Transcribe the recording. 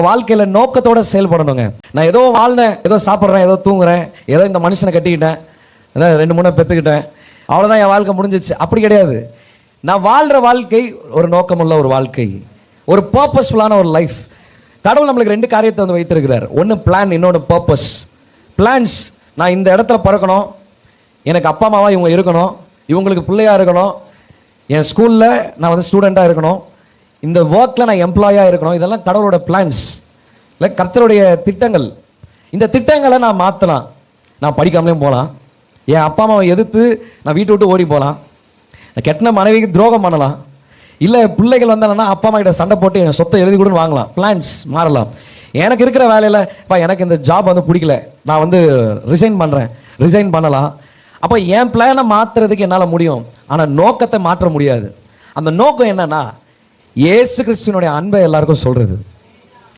வாழ்க்கையில நோக்கத்தோட செயல்படணுங்க. நான் ஏதோ வாழ்ந்தேன், ஏதோ சாப்பிட்றேன், ஏதோ தூங்குறேன், ஏதோ இந்த மனுஷனை கட்டிக்கிட்டேன், ஏதாவது 2 3 பெற்றுக்கிட்டேன், அவ்வளோதான் என் வாழ்க்கை முடிஞ்சிச்சு. அப்படி கிடையாது. நான் வாழ்கிற வாழ்க்கை ஒரு நோக்கமுள்ள ஒரு வாழ்க்கை, ஒரு பர்பஸ்ஃபுல்லான ஒரு லைஃப். கடவுள் நம்மளுக்கு 2 காரியத்தை வந்து வைத்திருக்கிறார். ஒன்று பிளான், இன்னொன்று பர்பஸ். பிளான்ஸ், நான் இந்த இடத்துல பிறக்கணும், எனக்கு அப்பா அம்மாவா இவங்க இருக்கணும், இவங்களுக்கு பிள்ளையாக இருக்கணும், என் ஸ்கூலில் நான் வந்து ஸ்டூடெண்ட்டாக இருக்கணும், இந்த ஒர்க்கில் நான் எம்ப்ளாயாக இருக்கணும். இதெல்லாம் கடவுளோட பிளான்ஸ், இல்லை கர்த்தருடைய திட்டங்கள். இந்த திட்டங்களை நான் மாற்றலாம். நான் படிக்காமலேயும் போகலாம், என் அப்பா அம்மாவை எதிர்த்து நான் வீட்டை விட்டு ஓடி போகலாம், நான் கெட்டின மனைவிக்கு துரோகம் பண்ணலாம், இல்லை பிள்ளைகள் வந்தாங்கன்னா அப்பா அம்மா கிட்ட சண்டை போட்டு என் சொத்தை எழுதி கூட வாங்கலாம். பிளான்ஸ் மாறலாம். எனக்கு இருக்கிற வேலையில் எனக்கு இந்த ஜாப் வந்து பிடிக்கல, நான் வந்து ரிசைன் பண்ணலாம். அப்போ என் பிளானை மாற்றுறதுக்கு என்னால் முடியும், ஆனால் நோக்கத்தை மாற்ற முடியாது. அந்த நோக்கம் என்னன்னா, இயேசு கிறிஸ்துவினுடைய அன்பை எல்லாருக்கும் சொல்கிறது.